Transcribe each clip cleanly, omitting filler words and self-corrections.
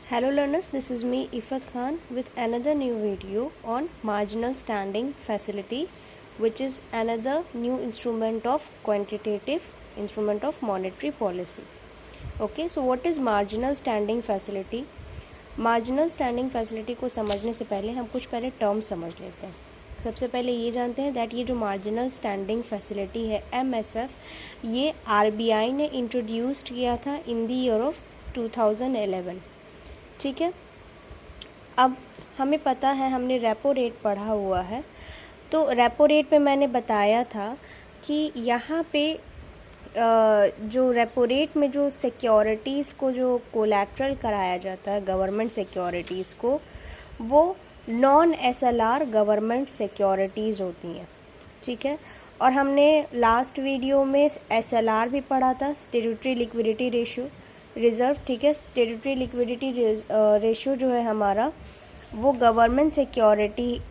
Hello learners, this is me Ifat Khan with another new video on marginal standing facility, which is another new instrument of quantitative instrument of monetary policy. Okay, so what is marginal standing facility? Marginal standing facility को समझने से पहले हम कुछ पहले term समझ लेते हैं। सबसे पहले ये जानते हैं दैट ये जो मार्जिनल स्टैंडिंग फैसिलिटी है MSF, ये RBI ने इंट्रोड्यूस्ड किया था इन द ईयर ऑफ 2011। ठीक है, अब हमें पता है, हमने रेपो रेट पढ़ा हुआ है, तो रेपो रेट पे मैंने बताया था कि यहाँ पे जो रेपो रेट में जो सिक्योरिटीज़ को जो कोलैटरल कराया जाता है गवर्नमेंट सिक्योरिटीज़ को, वो नॉन SLR गवर्नमेंट सिक्योरिटीज़ होती हैं। ठीक है, और हमने लास्ट वीडियो में SLR भी पढ़ा था, स्टैट्यूटरी लिक्विडिटी रेशियो रिज़र्व। ठीक है, स्टैट्यूटरी लिक्विडिटी रेशियो जो है हमारा, वो गवर्नमेंट सिक्योरिटी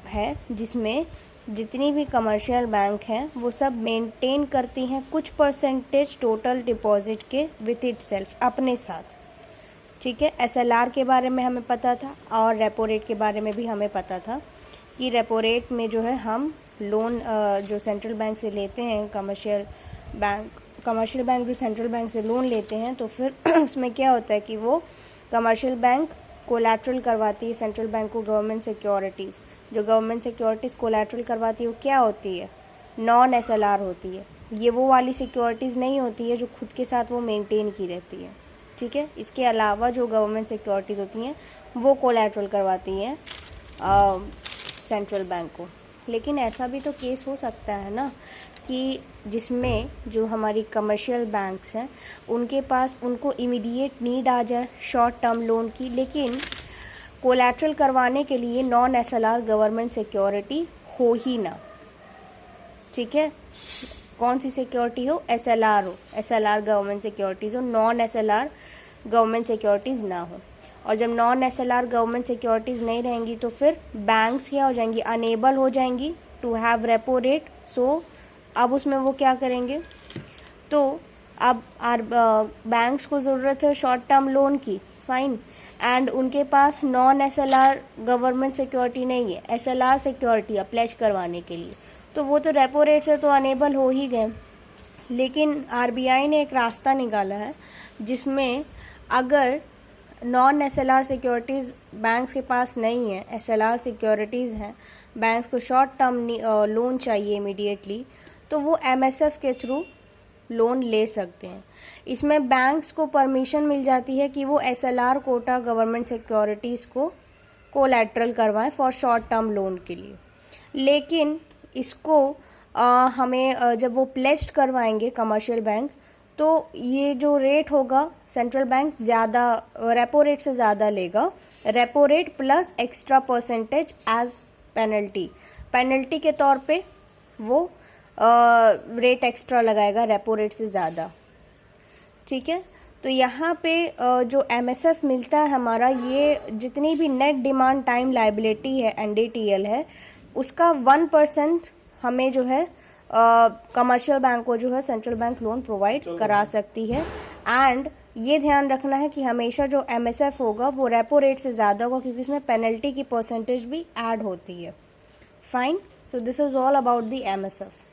है जिसमें जितनी भी कमर्शियल बैंक हैं वो सब मेंटेन करती हैं कुछ परसेंटेज टोटल डिपॉजिट के विथ इट सेल्फ, अपने साथ। ठीक है, SLR के बारे में हमें पता था और रेपो रेट के बारे में भी हमें पता था कि रेपो रेट में जो है हम लोन जो सेंट्रल बैंक से लेते हैं, कमर्शियल बैंक जो सेंट्रल बैंक से लोन लेते हैं, तो फिर उसमें क्या होता है कि वो कमर्शियल बैंक कोलैटरल करवाती है सेंट्रल बैंक को गवर्नमेंट सिक्योरिटीज़। जो गवर्नमेंट सिक्योरिटीज़ कोलैटरल करवाती है वो क्या होती है? नॉन SLR होती है। ये वो वाली सिक्योरिटीज़ नहीं होती है जो खुद के साथ वो मेंटेन की रहती है। ठीक है, इसके अलावा जो गवर्नमेंट सिक्योरिटीज़ होती हैं वो कोलैटरल करवाती हैं सेंट्रल बैंक को। लेकिन ऐसा भी तो केस हो सकता है ना कि जिसमें जो हमारी कमर्शियल बैंक्स हैं उनके पास उनको इमीडिएट नीड आ जाए शॉर्ट टर्म लोन की, लेकिन कोलैटरल करवाने के लिए नॉन SLR गवर्नमेंट सिक्योरिटी हो ही ना। ठीक है, कौन सी सिक्योरिटी हो? SLR हो, SLR गवर्नमेंट सिक्योरिटीज़ हो, नॉन SLR गवर्नमेंट सिक्योरिटीज़ ना हो। और जब नॉन SLR गवर्नमेंट सिक्योरिटीज़ नहीं रहेंगी तो फिर बैंक्स क्या हो जाएंगी? अनेबल हो जाएंगी टू हैव रेपो रेट। सो अब उसमें वो क्या करेंगे? तो अब बैंक्स को ज़रूरत है शॉर्ट टर्म लोन की, फाइन, एंड उनके पास नॉन SLR गवर्नमेंट सिक्योरिटी नहीं है, SLR सिक्योरिटी है प्लेज करवाने के लिए, तो वो तो रेपो रेट से तो अनेबल हो ही गए। लेकिन RBI ने एक रास्ता निकाला है जिसमें अगर नॉन SLR सिक्योरिटीज़ बैंक्स के पास नहीं है, SLR सिक्योरिटीज़ हैं, बैंक्स को शॉर्ट टर्म लोन चाहिए इमीडिएटली, तो वो MSF के थ्रू लोन ले सकते हैं। इसमें बैंक्स को परमिशन मिल जाती है कि वो SLR कोटा गवर्नमेंट सिक्योरिटीज़ को कोलैटरल करवाएं फॉर शॉर्ट टर्म लोन के लिए। लेकिन इसको हमें जब वो प्लेस्ड करवाएंगे कमर्शियल बैंक, तो ये जो रेट होगा सेंट्रल बैंक ज़्यादा रेपो रेट से ज़्यादा लेगा, repo rate plus extra percentage as penalty के तौर पे वो रेट एक्स्ट्रा लगाएगा रेपो रेट से ज़्यादा। ठीक है, तो यहाँ पे जो MSF मिलता है हमारा, ये जितनी भी नेट डिमांड टाइम लायबिलिटी है NDTL है, उसका 1% हमें जो है कमर्शियल बैंक को जो है सेंट्रल बैंक लोन प्रोवाइड करा सकती है। एंड ये ध्यान रखना है कि हमेशा जो MSF होगा वो रेपो रेट से ज़्यादा होगा, क्योंकि उसमें पेनल्टी की परसेंटेज भी ऐड होती है। Fine, so this is all about the MSF.